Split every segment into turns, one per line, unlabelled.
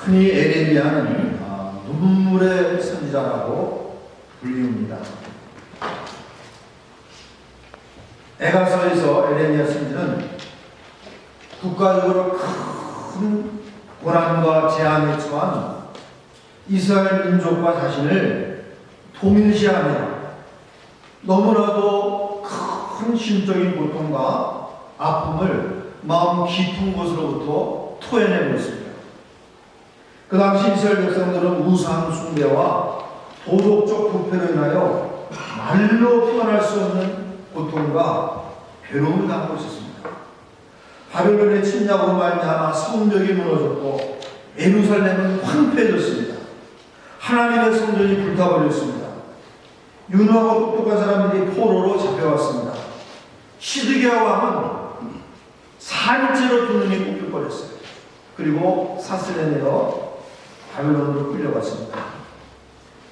흔히 에레미야는 눈물의 선지자라고 불리웁니다. 에가서에서 에레미야 선지는 국가적으로 큰 고난과 재앙에 처한 이스라엘 민족과 자신을 동일시하며 너무나도 큰 심적인 고통과 아픔을 마음 깊은 곳으로부터 토해내고 있습니다. 그 당시 이스라엘 백성들은 우상 숭배와 도덕적 부패로 인하여 말로 표현할 수 없는 고통과 괴로움을 당하고 있었습니다. 바벨론의 침략으로 말미암아 성벽이 무너졌고 예루살렘은 황폐해졌습니다. 하나님의 성전이 불타버렸습니다. 유능하고 똑똑한 사람들이 포로로 잡혀왔습니다. 시드기야 왕은 산채로 두 눈이 뽑혀버렸어요. 그리고 사슬에 내어 바벨론으로 끌려갔습니다.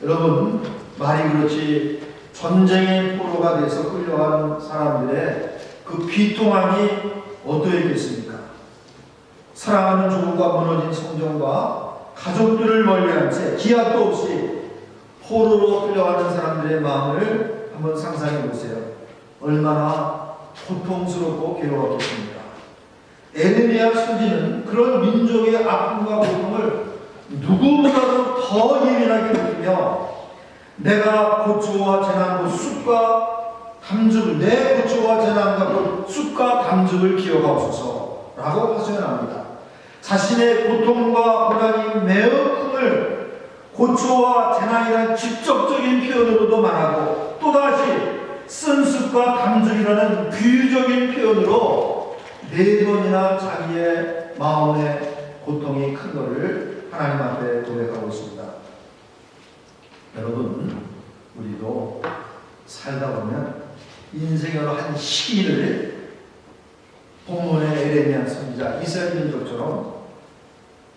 여러분, 말이 그렇지 전쟁의 포로가 돼서 끌려간 사람들의 그 비통함이 어떠했겠습니까? 사랑하는 조국과 무너진 성전과 가족들을 멀리한 채 기약도 없이 포로로 끌려가는 사람들의 마음을 한번 상상해 보세요. 얼마나 고통스럽고 괴로웠겠습니까? 에레미야 선지는 그런 민족의 아픔과 고통을 누구보다도 더 예민하게 느끼며 내가 고초와 재난과 쑥과 담즙을 내 고초와 재난과 쑥과 담즙을 기억하옵소서라고 하소연합니다. 자신의 고통과 고난이 매우 큼을 고초와 재난이라는 직접적인 표현으로도 말하고 또다시 쓴 쑥과 담즙이라는 비유적인 표현으로 네 번이나 자기의 마음의 고통이 큰 것을 하나님 앞에 고백하고 있습니다. 여러분, 우리도 살다 보면 인생의 한 시기를 본문의 에레미야 선지자 이스라엘 민족처럼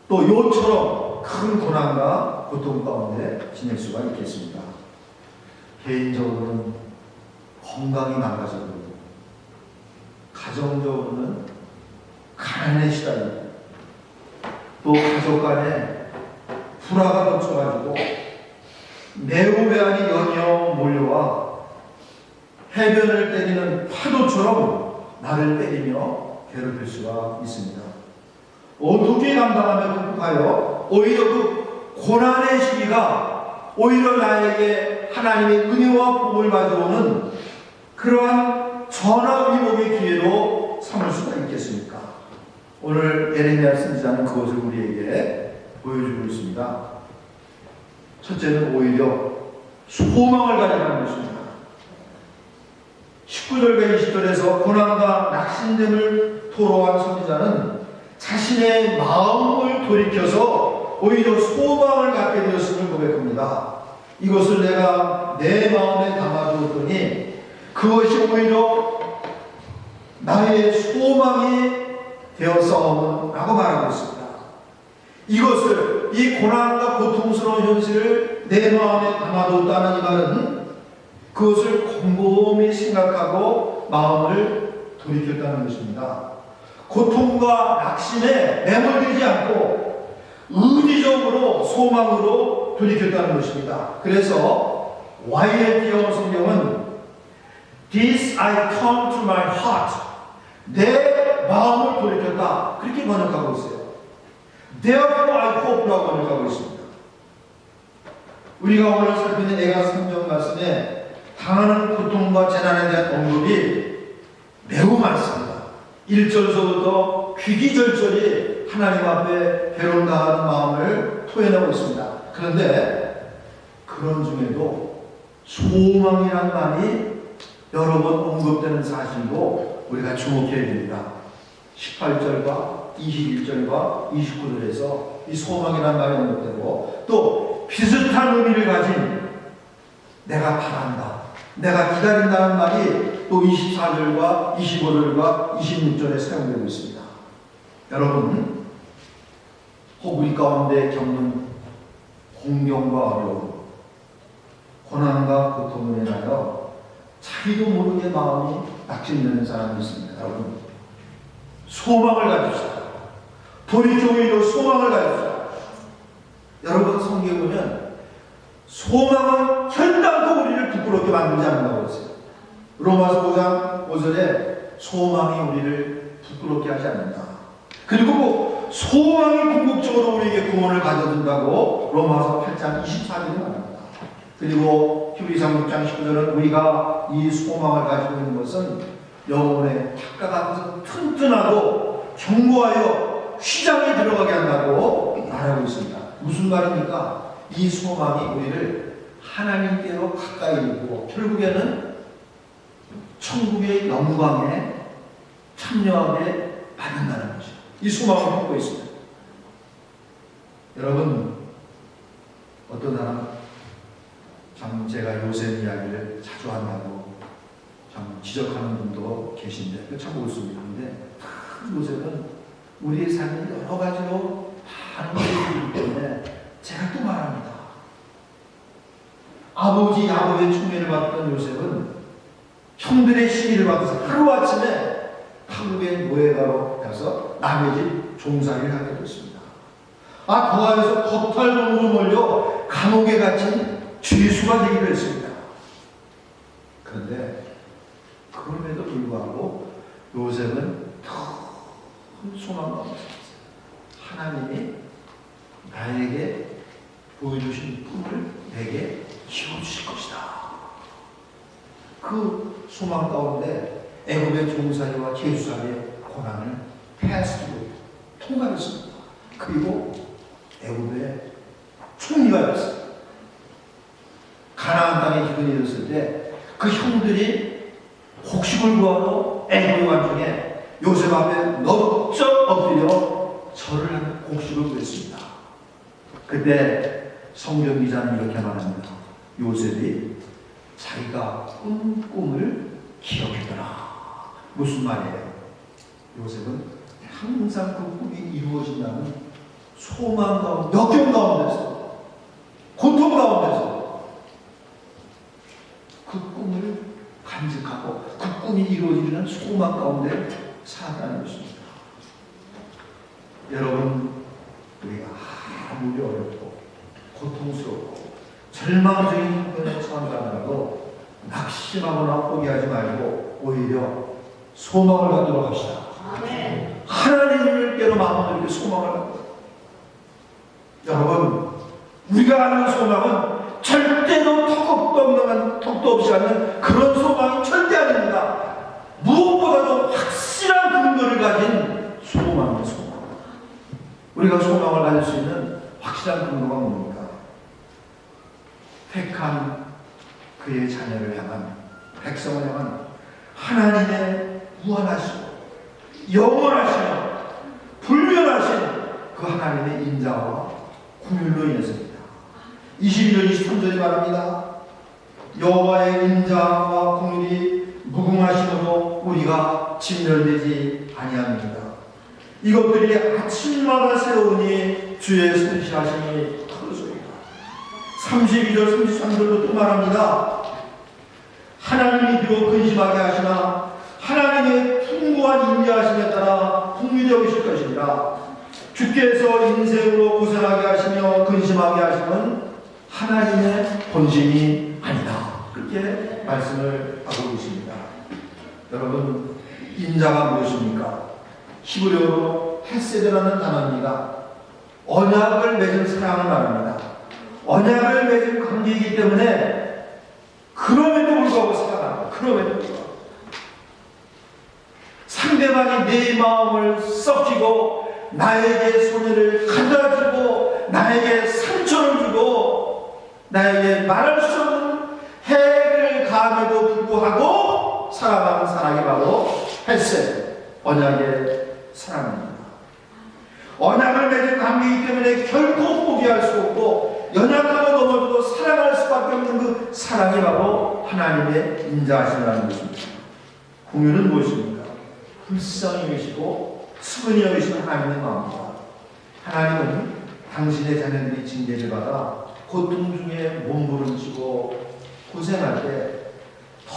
또 요처럼 큰 고난과 고통 가운데 지낼 수가 있겠습니다. 개인적으로는 건강이 망가져버리고 가정적으로는 가난에 시달리고 또 가족 간에 불화가 덮쳐가지고 매우 외환이 연이어 몰려와 해변을 때리는 파도처럼 나를 때리며 괴롭힐 수가 있습니다. 어떻게 감당하며 극복하여 오히려 그 고난의 시기가 오히려 나에게 하나님의 은혜와 복을 가져오는 그러한 전화위복의 기회로 삼을 수가 있겠습니까? 오늘 에레미야 선지자는 그것을 우리에게 보여주고 있습니다. 첫째는 오히려 소망을 가져가는 것입니다. 19절과 20절에서 고난과 낙심됨을 토로한 선지자는 자신의 마음을 돌이켜서 오히려 소망을 갖게 되었음을 고백합니다. 이것을 내가 내 마음에 담아두었더니 그것이 오히려 나의 소망이 되었사오므라고 말하고 있습니다. 이것을 이 고난과 고통스러운 현실을 내 마음에 담아두었다는 이 말은 그것을 곰곰이 생각하고 마음을 돌이켰다는 것입니다. 고통과 낙심에 매몰되지 않고 의지적으로 소망으로 돌이켰다는 것입니다. 그래서 YLT 영어 성경은 This I come to my heart, 내 마음을 돌이켰다, 그렇게 번역하고 있어요. Therefore I hope라고 번역하고 있습니다. 우리가 오늘 살피는 에가 성경 말씀에 당하는 고통과 재난에 대한 언급이 매우 많습니다. 1절서부터 귀기절절히 하나님 앞에 괴로움당하는 마음을 토해내고 있습니다. 그런데 그런 중에도 소망이란 말이 여러 번 언급되는 사실도 우리가 주목해야 됩니다. 18절과 21절과 29절에서 이 소망이란 말이 언급되고 또 비슷한 의미를 가진 내가 바란다, 내가 기다린다는 말이 또 24절과 25절과 26절에 사용되고 있습니다. 여러분, 혹 우리 가운데 겪는 공경과 어려움, 고난과 고통을 인하여 자기도 모르게 마음이 낙심되는 사람이 있습니다. 여러분, 소망을 가집시다. 돌이켜 오히려 소망을 가집시다. 여러분 성경에 보면 소망은 결단코 우리를 부끄럽게 만들지 않는다고 했어요. 로마서 5장 5절에 소망이 우리를 부끄럽게 하지 않는다. 그리고 소망이 궁극적으로 우리에게 구원을 가져준다고 로마서 8장 24절에 말합니다. 그리고 히브리서 6장 19절은 우리가 이 소망을 가지고 있는 것은 영혼의 탁과 같아서 튼튼하고 견고하여 휘장에 들어가게 한다고 말하고 있습니다. 무슨 말입니까? 이 소망이 우리를 하나님께로 가까이 이르고 결국에는 천국의 영광에 참여하게 만든다는 것이죠. 이 소망을 갖고 있습니다. 여러분, 어떤 사람 참 제가 요셉 이야기를 자주 한다고 참 지적하는 분도 계신데 참 옳습니다. 근데 요셉은 우리의 삶이 여러 가지로 많은 것들이기 때문에 제가 또 말합니다. 아버지 야곱의 총애를 받던 요셉은 형들의 시기를 받아서 하루아침에 한국의 노예가로 가서 남의 집 종살이를 하게 됐습니다. 그 안에서 거탈범으로 몰려 감옥에 갇힌 죄수가 되기도 했습니다. 그런데 그럼에도 불구하고 요셉은 큰 소망과 하나님이 나에게 보여주신 꿈을 내게 이루어주실 것이다. 그 소망 가운데 애굽의 종살이와 죄수살이의 고난을 패스트로 통과했습니다. 그리고 애굽의 총리가 됐습니다. 가나안 땅에 기근이 있었을 때 그 형들이 곡식을 구하러 애굽의 왕중에 요셉 앞에 넙적 엎드려 절을 하는 곡식을 구했습니다. 그때 성경 기자는 이렇게 말합니다. 요셉이 자기가 꾼 꿈을 기억했더라. 무슨 말이에요? 요셉은 항상 그 꿈이 이루어진다는 소망 가운데, 역경 가운데서, 고통 가운데서 그 꿈을 간직하고 그 꿈이 이루어지는 소망 가운데 살아가는 것입니다. 여러분, 우리가 아무리 어렵고 고통스럽고 절망적인 형편에 처한다고 낙심하거나 포기하지 말고 오히려 소망을 갖도록 합시다. 아멘. 하나님께로 마음을 이렇게 소망을 갖도록. 여러분, 우리가 아는 소망은 절대로 턱도 없이 하는 그런 소망이 절대 아닙니다. 무엇보다도 확실한 근거를 가진 소망입니다. 소망. 우리가 소망을 가질 수 있는 확실한 근거가 뭡니까? 택한 그의 자녀를 향한, 백성을 향한 하나님의 무한하시고 영원하시며 불변하신 그 하나님의 인자와 긍휼로 인해서입니다. 22절 23절이 말합니다. 여호와의 인자와 긍휼이 무궁하심으로 우리가 진멸되지 아니합니다. 이것들이 아침마다 새로우니 주의 선지하심이 크소이다. 32절 33절도 또 말합니다. 하나님이 비록 근심하게 하시나 하나님의 풍부한 인자하심에 따라 풍요히 여기실 것이니라. 주께서 인생으로 고생하게 하시며 근심하게 하시면 하나님의 본심이 아니다. 그렇게 말씀을 하고 계십니다. 여러분, 인자가 무엇입니까? 히브리어로 헤세드라는 단어입니다. 언약을 맺은 사랑을 말합니다. 언약을 맺은 관계이기 때문에 그럼에도 불구하고 사랑합니다. 그럼에도 불구하고 상대방이 내 마음을 썩히고 나에게 손해를 가져다주고 나에게 상처를 주고 나에게 말할 수 없는 해를 가함에도 불구하고 사랑하는 사랑이 바로 헤세드, 언약의 사랑입니다. 언약을 맺은 관계이기 때문에 결코 포기할 수 없고 연약하고 넘어져도 사랑할 수밖에 없는 그 사랑이 바로 하나님의 인자하심이라는 것입니다. 긍휼은 무엇입니까? 불쌍히 여기시고 수근히 여기시는 하나님의 마음입니다. 하나님은 당신의 자녀들이 징계를 받아 고통 중에 몸부림치고 고생할 때 더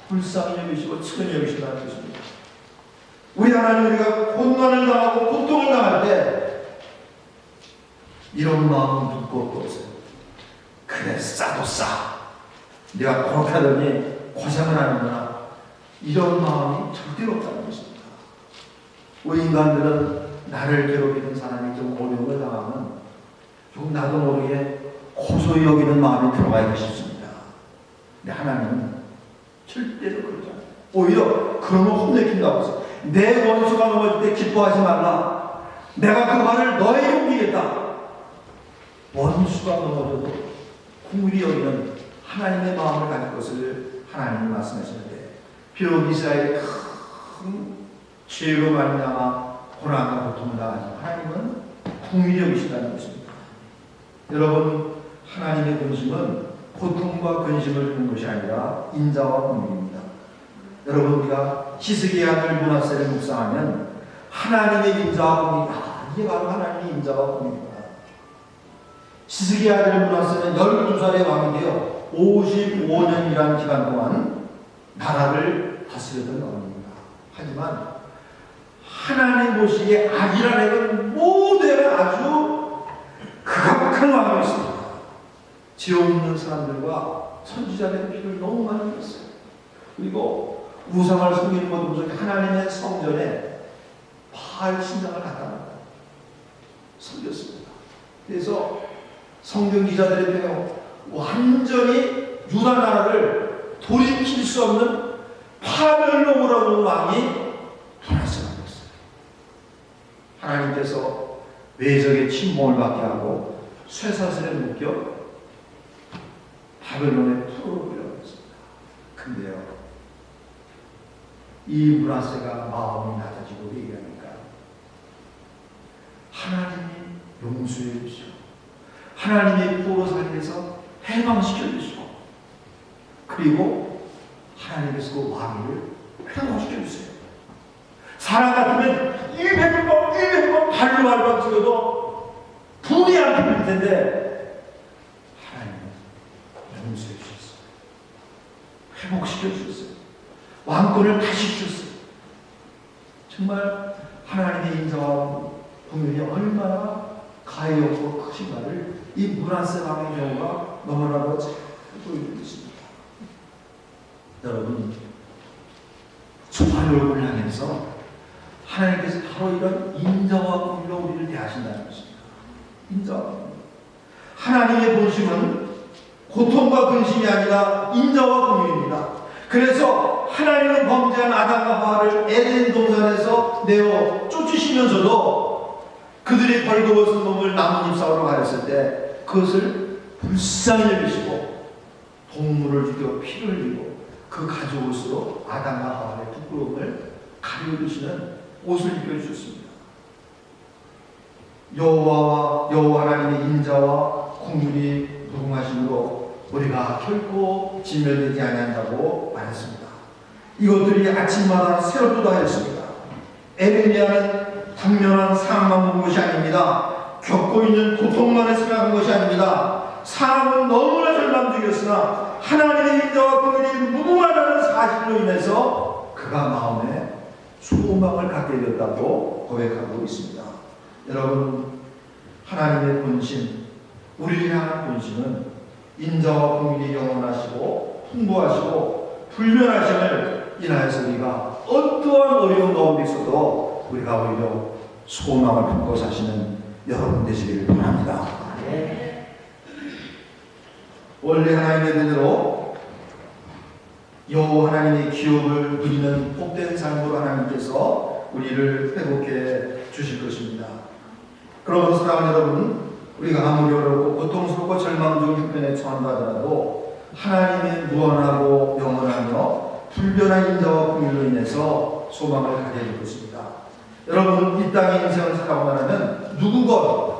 불쌍히 여기시고 수근히 여기신다는 것입니다. 우리 하나님, 우리가 고난을 당하고 고통을 당할 때 이런 마음은 두고 또 오세요. 그래, 싸도 싸. 내가 그렇게 하더니 고생을 하는구나. 이런 마음이 절대로 없다는 것입니다. 우리 인간들은 나를 괴롭히는 사람이 좀 어려움을 당하면 좀 나도 모르게 고소히 여기는 마음이 들어가기가 쉽습니다. 근데 하나님은 절대로 그러지 않아요. 오히려 그러면 혼내킨다고 했어요. 내 원수가 넘어질 때 기뻐하지 말라. 내가 그 말을 너에게 옮기겠다. 원수가 넘어져도 긍휼히 여기는 하나님의 마음을 가질 것을 하나님이 말씀하시는데, 비록 이스라엘이 큰 죄로 말미암아 고난과 고통을 당하지만 하나님은 긍휼히 여기신다는 것입니다. 여러분, 하나님의 근심은 고통과 근심을 주는 것이 아니라 인자와 긍휼입니다. 여러분, 우리가 히스기야 아들 므낫세를 묵상하면 하나님의 인자와 긍휼, 이게 바로 하나님의 인자와 긍휼입니다. 히스기야 아들 므낫세는 12살의 왕이 되어 55년이라는 기간 동안 나라를 다스렸던 왕입니다. 하지만 하나님 보시기에 악이라는 애는 모두가 아주 극악한 왕이었습니다. 죄 없는 사람들과 선지자들의 피를 너무 많이 흘렸어요. 그리고 우상을 섬기는 것도 무슨 하나님의 성전에 바알 신상을 갖다 섬겼습니다. 그래서 성경 기자들의 표현, 완전히 유다 나라를 돌이킬 수 없는 파멸로우라는 왕이 도나스였어요. 하나님께서 외적의 침공을 받게 하고 쇠사슬에 묶여 바벨론에 풀어버리라고 했습니다. 근데요, 이 므낫세가 마음이 낮아지고 얘기하니까 하나님이 용서해 주시고 하나님이 포로 살리에서 해방시켜 주시고 그리고 하나님께서 그 왕위를 회복시켜 주세요. 사람 같으면 100번 발로 밟아 찍어도 분이 안 풀릴 텐데 하나님은 용서해 주셨어요. 회복시켜 주셨어요. 왕권을 다시 주셨어요. 정말 하나님의 인자와 긍휼이 얼마나 가해였고 크신가를 이 므낫세 왕의 경우가 너무나도 잘 보여주고 있습니다. 여러분, 초하루를 향해서 하나님께서 바로 이런 인자와 긍휼로 우리를 대하신다는 것입니다. 인자와 긍휼. 하나님의 본심은 고통과 근심이 아니라 인자와 긍휼입니다. 그래서 하나님은 범죄한 아담과 하와를 에덴 동산에서 내어 쫓으시면서도 그들이 벌거벗은 몸을 나뭇잎 사우로 가렸을 때 그것을 불쌍히 여기시고 동물을 죽여 피를 흘리고 그 가죽 옷으로 아담과 하와의 부끄러움을 가려주시는 옷을 입혀주셨습니다. 여호와 하나님의 인자와 긍휼이 무궁하심으로 우리가 결코 진멸되지 아니한다고 말했습니다. 이것들이 아침마다 새롭도다 하였습니다. 에레미야는 당면한 사랑만 본 것이 아닙니다. 겪고 있는 고통만을 생각한 것이 아닙니다. 사람은 너무나 절망적이었으나 하나님의 인자와 긍휼이 무궁하다는 사실로 인해서 그가 마음에 소망을 갖게 되었다고 고백하고 있습니다. 여러분, 하나님의 본심, 우리를 향한 본심은 인자와 긍휼이 영원하시고 풍부하시고 불변하심을 인하여서 우리가 어떠한 어려운 가운데 있어도 우리가 오히려 소망을 품고 사시는 여러분 되시기를 바랍니다. 원래 하나님의 뜻대로 여호와 하나님의 기업을 누리는 복된 삶으로 하나님께서 우리를 회복해 주실 것입니다. 그러므로 사랑하는 여러분, 우리가 아무리 어렵고 고통스럽고 절망적 형편에 처한다 하더라도 하나님의 무한하고 영원하며 불변한 인자와 긍휼로 인해서 소망을 가져야 될 것입니다. 여러분, 이 땅의 인생을 살아가고 나면 누구건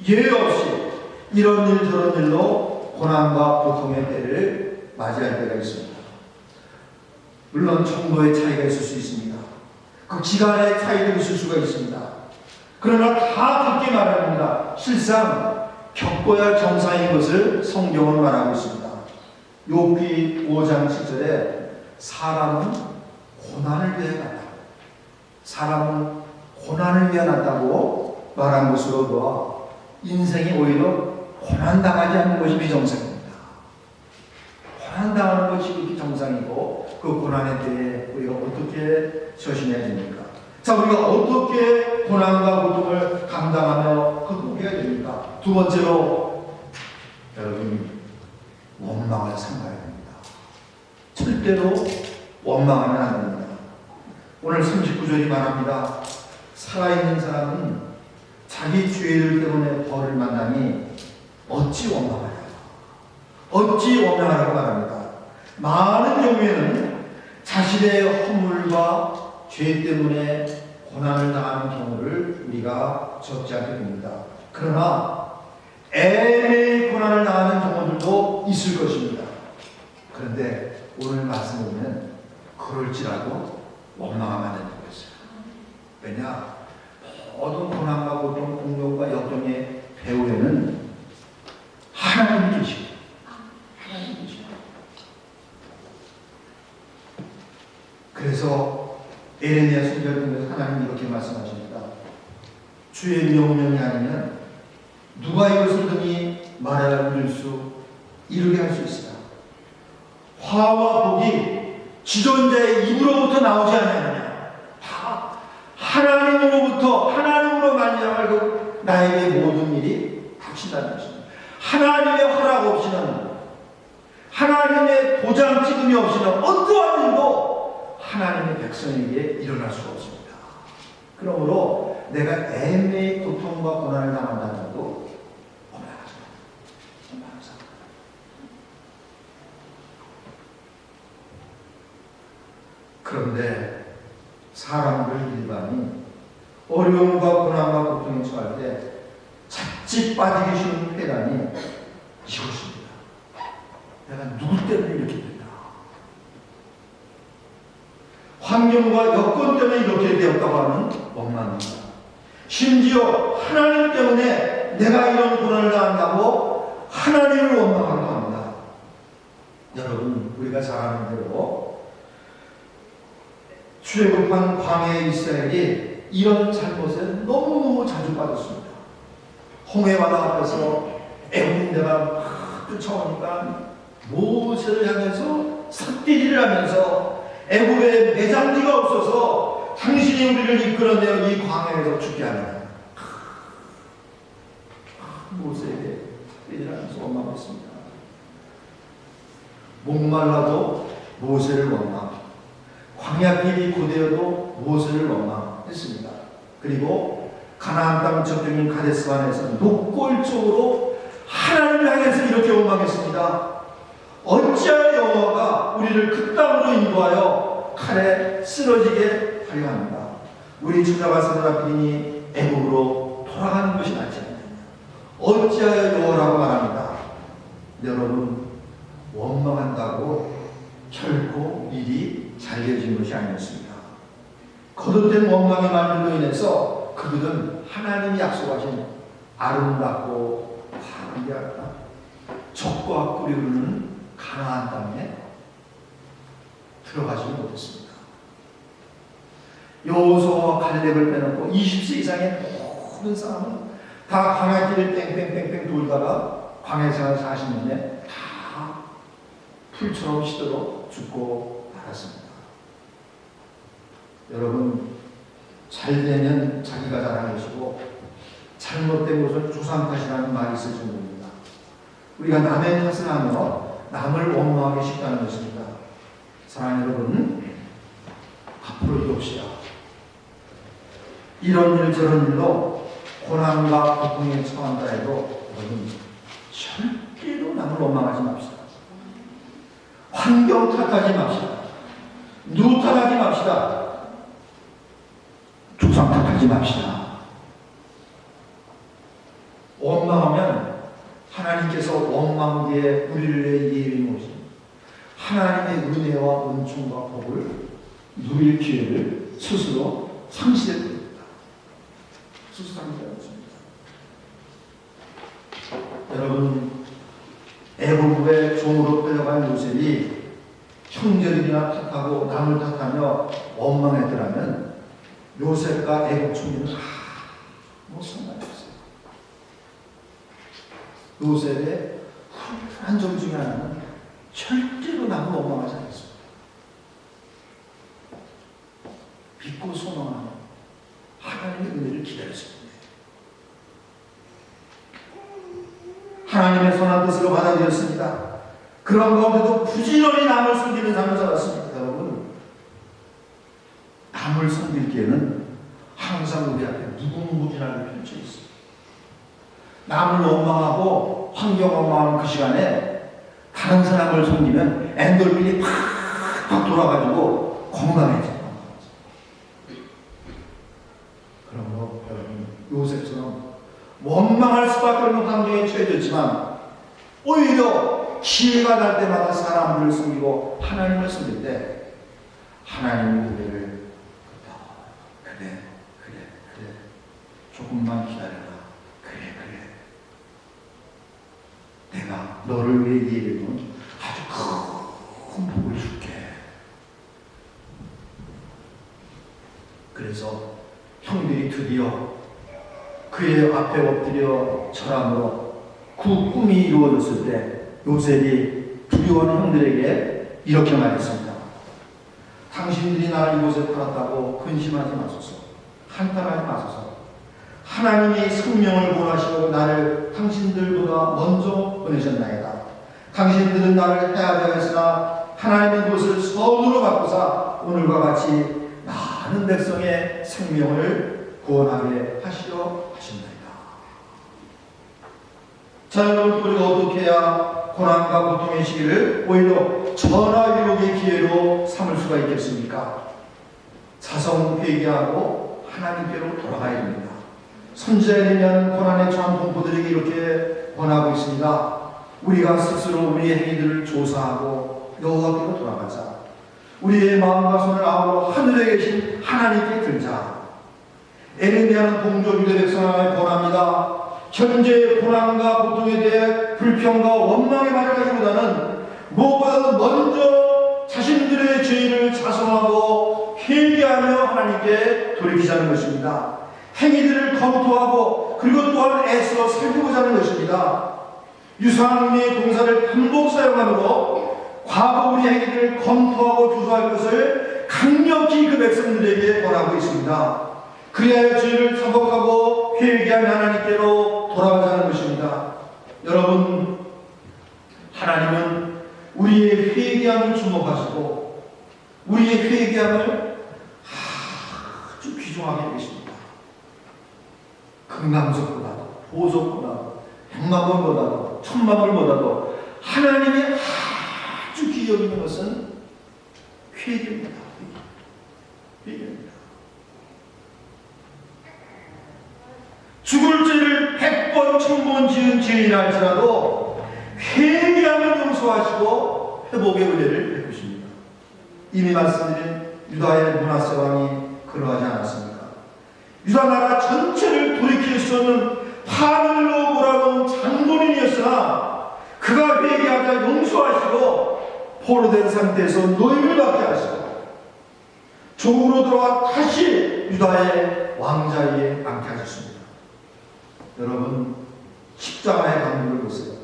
예외 없이 이런 일 저런 일로 고난과 고통의 때를 맞이할 때가 있습니다. 물론 정도의 차이가 있을 수 있습니다. 그 기간의 차이도 있을 수가 있습니다. 그러나 다 그렇게 말합니다. 실상 겪어야 할 정상인 것을 성경은 말하고 있습니다. 욥기 5장 7절에 사람은 고난을 위해 났다. 사람은 고난을 위해 났다고 말한 것으로 보아 인생이 오히려 고난당하지 않는 것이 비정상입니다. 고난당하는 것이 그렇게 정상이고 그 고난에 대해 우리가 어떻게 처신해야 됩니까? 자, 우리가 어떻게 고난과 고통을 감당하며 극복해야 됩니까? 두 번째로 여러분 원망을 삼가야 됩니다. 절대로 원망하면 안 됩니다. 오늘 39절이 말합니다. 살아있는 사람은 자기 죄들 때문에 벌을 만나니 어찌 원망하냐. 어찌 원망하라고 말합니다. 많은 경우에는 자신의 허물과 죄 때문에 고난을 당하는 경우를 우리가 적지 않게 봅니다. 그러나 애매히 고난을 당하는 경우들도 있을 것입니다. 그런데 오늘 말씀을 보면 그럴지라도 원망하면 안 된다고 했어요. 왜냐? 모든 고난과 고통, 공경과 역경의 배후에는 하나님이 계시고 하나님이 계시고 그래서 에레미야 선지자를 통해서 하나님이 이렇게 말씀하십니다. 주의 명령이 아니면 누가 이것을 등이 말하여 이루게 할 수 있으나 화와 복이 지존자의 입으로부터 나오지 않느냐. 다 하나님으로 말미암아 나에게 모든 일이 닥친다는 것입니다. 하나님의 허락 없이는, 하나님의 도장 찍음이 없이는 어떠한 일도 하나님의 백성에게 일어날 수가 없습니다. 그러므로 내가 애매히 고통과 고난을 당한다고 원망하지 마. 그런데 사람들 일반이 어려움과 고난과 고통에 처할 때 자칫 빠지기 쉬운 회단이 이것입니다. 내가 누구 때문에 이렇게 됐나? 환경과 여건 때문에 이렇게 되었다고 하는 원망입니다. 심지어 하나님 때문에 내가 이런 고난을 당한다고 하나님을 원망하기도 합니다. 여러분, 우리가 잘 아는 대로 출애굽한 광야의 이스라엘이 이런 잘못에 너무너무 자주 빠졌습니다. 홍해바다 앞에서 애국인대가 막 쫓아오니까 모세를 향해서 삿디질을 하면서 애국에 매장지가 없어서 당신이 우리를 이끌어내어 이 광야에서 죽게 하느냐. 모세에게 삿디질하면서 원망했습니다. 목말라도 모세를 원망, 광야길이 고되어도 모세를 원망했습니다. 그리고 가나안 땅 저편인 가데스반에서 노골적으로 하나님을 향해서 이렇게 원망했습니다. 어찌하여 여호와가 우리를 그 땅으로 인도하여 칼에 쓰러지게 하려 합니다. 우리 주자가 사드라피니 애국으로 돌아가는 것이 낫지 않느냐. 어찌하여 여호와라고 말합니다. 여러분, 원망한다고 결코 일이 잘 되어진 것이 아니었습니다. 거듭된 원망의 말들로 인해서 그들은 하나님이 약속하신 아름답고 화려한 적과 꿀이 흐르는 가나안 땅에 들어가지 못했습니다. 여호수아와 갈렙을 빼놓고 20세 이상의 모든 사람은 다 광야길을 뺑뺑뺑뺑 돌다가 광야 생활 40년에 다 풀처럼 시들어 죽고 말았습니다. 여러분, 잘되면 자기가 잘한 것이고 잘못된 것은 조상 탓이라는 말이 있을 정도입니다. 우리가 남의 탓을 하며 남을 원망하기 쉽다는 것입니다. 사랑하는 여러분, 앞으로 이옵시다. 이런 일 저런 일로 고난과 고통에 처한다 해도 여러분 절대로 남을 원망하지 맙시다. 환경 탓하지 맙시다. 누구 탓하지 맙시다. 조상 탓하지 맙시다. 원망하면 하나님께서 원망 뒤에 우리를 예외 모신 하나님의 은혜와 은총과 복을 누릴 기회를 스스로 상실해 버립니다. 스스로 상실해 버립니다. 여러분, 애굽의 종으로 끌려간 요셉이 형제들이나 탓하고 남을 탓하며 원망했더라면 요셉과 애굽 총리는 아무 상관이 없어요. 요셉의 훌륭한 점 중에 하나는 절대로 남을 원망하지 않았습니다. 믿고 소망하는 하나님의 은혜를 기다렸습니다. 하나님의 선한 뜻으로 받아들였습니다. 그런 가운데도 부지런히 남을 섬기는 삶을 살았습니다. 여러분, 남을 섬기기에는 항상 우리 앞에 무궁무진하게 펼쳐 있습니다. 남을 원망하고 환경 원망하는 그 시간에 다른 사람을 섬기면 엔돌핀이 팍팍 돌아가지고 건강해져요. 그러므로 여러분, 요셉처럼 원망할 수밖에 없는 환경에 처해졌지만 오히려 기회가 날 때마다 사람들을 섬기고 하나님을 섬길 때 하나님의 은혜를 그래 조금만 기다려라. 그래 내가 너를 위해 이해되면 아주 큰 복을 줄게. 그래서 형들이 드디어 그의 앞에 엎드려 절함으로 그 꿈이 이루어졌을 때 요셉이 두려워하는 형들에게 이렇게 말했습니다. 당신들이 나를 이곳에 팔았다고 근심하지 마소서. 한탄하지 마소서. 하나님이 생명을 보내시고 나를 당신들보다 먼저 보내셨나이다. 당신들은 나를 해하려 했으나 하나님의 것을 선으로 바꾸사 오늘과 같이 많은 백성의 생명을 구원하게 하시려 하신다이다. 자, 여러분, 우리가 어떻게 해야 고난과 고통의 시기를 오히려 전화위복의 기회로 삼을 수가 있겠습니까? 자성 회개하고 하나님께로 돌아가야 됩니다. 선지자에는 고난에 처한 동포들에게 이렇게 권하고 있습니다. 우리가 스스로 우리의 행위들을 조사하고 여호와께로 돌아가자. 우리의 마음과 손을 아우러 하늘에 계신 하나님께 들자. 에르미야는 동족 유대 백성에게 권합니다. 현재의 고난과 고통에 대해 불평과 원망에 맞아가기보다는 무엇보다도 먼저 자신들의 죄를 자성하고 회개하며 하나님께 돌이키자는 것입니다. 행위들을 검토하고 그리고 또한 애써 살펴보자는 것입니다. 유사한의 동사를 반복 사용함으로 과거 우리 행위들을 검토하고 조사할 것을 강력히 그 백성들에게 권하고 있습니다. 그래야 죄를 사복하고 회개하며 하나님께로 돌아가자는 것입니다. 여러분, 하나님은 우리의 회개함을 주목하시고 우리의 회개함을 아주 귀중하게 여기십니다. 금강석보다도 보석보다도 백만번보다도 천만번보다도 하나님이 아주 귀히 여기는 것은 회개입니다. 회개입니다. 죽을 죄를 100번 1000번 지은 죄인이라 할지라도 회개하면 용서하시고 회복의 은혜를 베푸십니다. 이미 말씀드린 유다의 므낫세 왕이 그러하지 않았습니까? 유다 나라 전체를 돌이킬 수 없는 하늘로 몰아놓은 장본인이었으나 그가 회개하자 용서하시고 포로된 상태에서 노임을 받게 하시고 조국으로 돌아와 다시 유다의 왕자위에 앉게 하셨습니다. 여러분, 십자가의 강도를 보세요.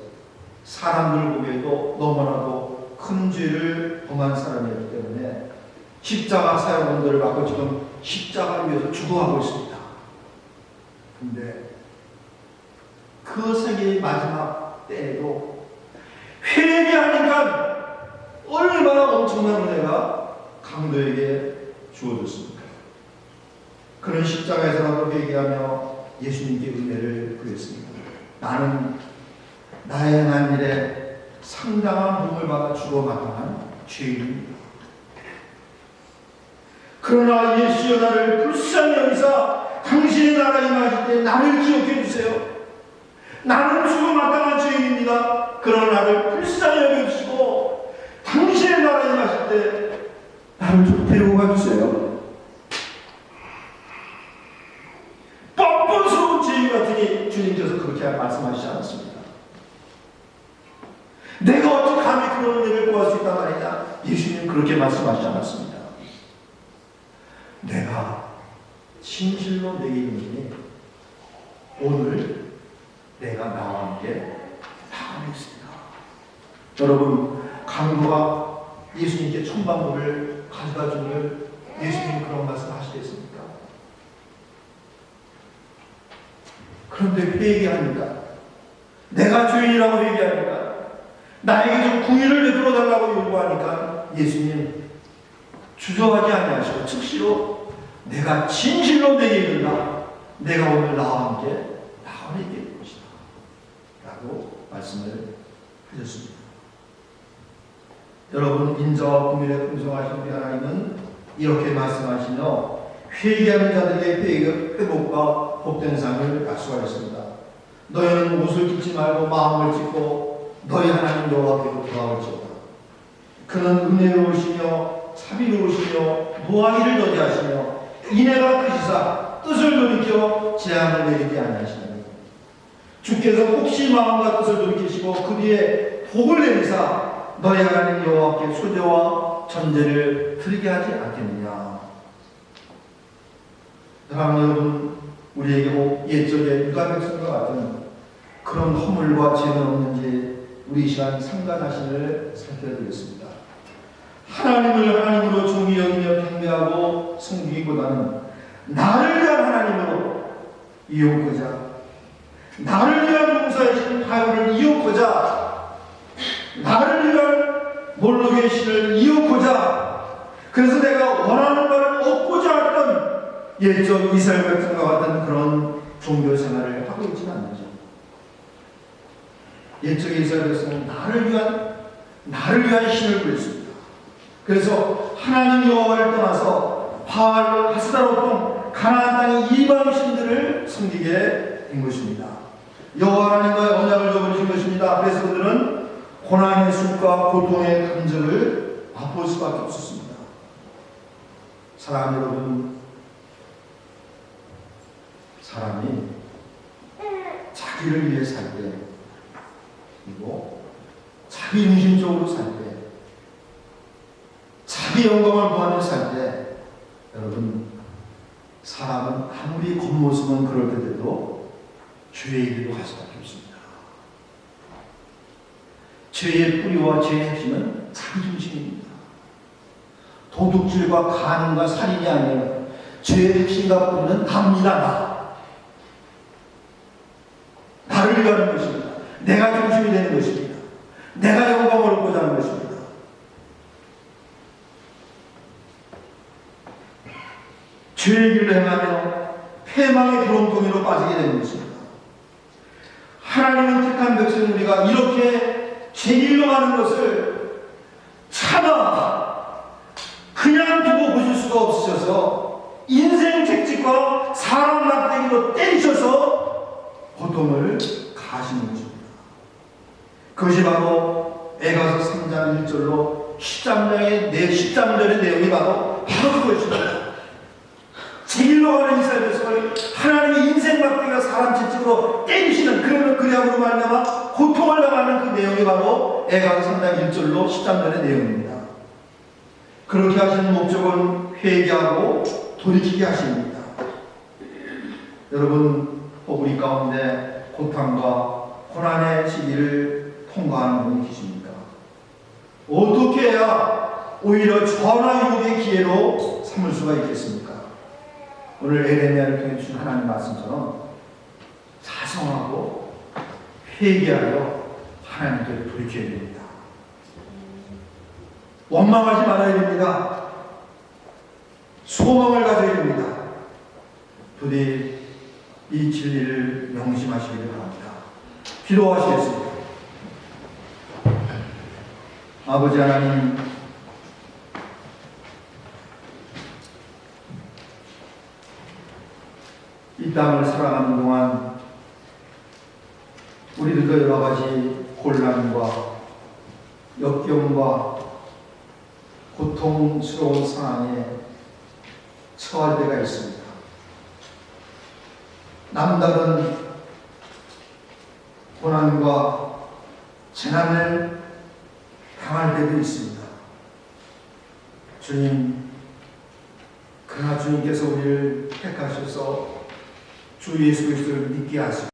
사람들 보기에도 너무나도 큰 죄를 범한 사람이었기 때문에 십자가 사형원들을 받고 지금 십자가를 위해서 죽어가고 있습니다. 근데 그 세계의 마지막 때에도 회개하니까 얼마나 엄청난 은혜가 강도에게 주어졌습니까? 그는 십자가에서라도 회개하며 예수님께 은혜를 구했습니다. 나는 나의 행한 일에 상당한 복을 받아 죽어 마땅한 죄인입니다. 그러나 예수여 나를 불쌍히 여기사 당신의 나라에 임하실 때 나를 기억해 주세요. 나는 죽어 마땅한 죄인입니다. 그러나 나를 불쌍히 여겨주시고 당신의 나라에 임하실 때 나를 좀 데리고 가주세요. 뻔뻔스러운 죄인 같으니 주님께서 그렇게 말씀하시지 않았습니다. 내가 어떻게 감히 그런 은혜를 구할 수 있단 말이냐? 예수님은 그렇게 말씀하시지 않았습니다. 내가 진실로 내게 있으니 오늘 내가 나와 함께 여러분, 강도가 예수님께 천방울을 가져다 주기를 예수님 그런 말씀 하시겠습니까? 그런데 회개하니까, 내가 죄인이라고 회개하니까, 나에게 좀 궁의를 베풀어 달라고 요구하니까 예수님 주저하지 아니하시고 즉시로 내가 진실로 내게 이른다. 내가 오늘 나와 함께 나와 있게 것이다. 라고 말씀을 하셨습니다. 여러분, 인자와 긍휼에 풍성하신 우리 하나님은 이렇게 말씀하시며 회개하는 자들에게 회복과 복된 삶을 약속하셨습니다. 너희는 옷을 찢지 말고 마음을 찢고 너희 하나님 여호와께로 돌아올지어다. 그는 은혜로우시며 자비로우시며 노하기를 더디하시며 인애가 크시사 뜻을 돌이켜 재앙을 내리지 아니하시나니 주께서 혹시 마음과 뜻을 돌이키시고 그 뒤에 복을 내리사 너희 하나님 여호와께 소재와 전제를 드리게 하지 않겠느냐. 사랑하는 여러분, 우리에게 옛적의 유다 백성과 같은 그런 허물과 죄는 없는지 우리 이 시간 상관하심을 살펴드리겠습니다. 하나님을 하나님으로 종이 여기며 경배하고 섬기기보다는 나를 위한 하나님으로 이용하고자, 나를 위한 용서하신 바울을 이용하고자, 나를 위한 몰록의 신을 이용하고자, 그래서 내가 원하는 바를 얻고자 했던 옛적 이스라엘 백성과 같은 그런 종교 생활을 하고 있지는 않는지. 옛적 이스라엘 백성은 나를 위한 신을 부렸습니다. 그래서 하나님 여호와를 떠나서 바알, 아스타롯 가나안 땅의 이방 신들을 섬기게 된 것입니다. 여호와 하나님과의 언약을 저버리신 것입니다. 그래서 그들은 고난의 숲과 고통의 감정을 맛볼 수밖에 없었습니다. 사랑하는 여러분, 사람이 자기를 위해 살 때, 그리고 자기 중심적으로 살 때, 자기 영광을 구하며 살 때, 여러분, 사람은 아무리 겉모습은 그럴 때도 죄의 길로 갈 수밖에 없습니다. 죄의 뿌리와 죄의 핵심은 자기 중심입니다. 도둑질과 간음과 살인이 아니에요. 죄의 핵심과 뿌리는 납니다. 나를 위하는 것입니다. 내가 중심이 되는 것입니다. 내가 영광을 얻고자 하는 것입니다. 죄의 길을 행하며 패망의 구렁텅이로 빠지게 되는 것입니다. 하나님은 택한 백성 우리가 이렇게 죄길로 가는 것을 참아 그냥 두고 보실 수가 없으셔서 인생 책찍과 사람 막대기로 때리셔서 고통을 가하시는 것입니다. 그것이 바로 에가서 3장 1절로 13절의 내용이 바로 그것입니다. 제일로 가는 이스라엘 백성을 하나님의 인생 막대기가 사람 채찍으로 때리시는, 그러면 그리함으로 말미암아 고통을 당하는 그 내용이 바로 에가서 3장 1절로 13절의 내용입니다. 그렇게 하시는 목적은 회개하고 돌이키게 하십니다. 여러분, 우리 가운데 고통과 고난의 시기를 통과하는 분이 계십니까? 어떻게 해야 오히려 전화유복의 기회로 삼을 수가 있겠습니까? 오늘 에레미야를 통해 주신 하나님 말씀처럼 자성하고 회개하여 하나님께 돌이켜야 됩니다. 원망하지 말아야 됩니다. 소망을 가져야 됩니다. 부디 이 진리를 명심하시기를 바랍니다. 기도하시겠습니다. 아버지 하나님, 이 땅을 살아가는 동안 우리들도 여러 가지 곤란과 역경과 고통스러운 상황에 처할 때가 있습니다. 남다른 고난과 재난을 당할 때도 있습니다. 주님, 그러나 주님께서 우리를 택하셔서 주 예수 그리스도를 믿게 하시고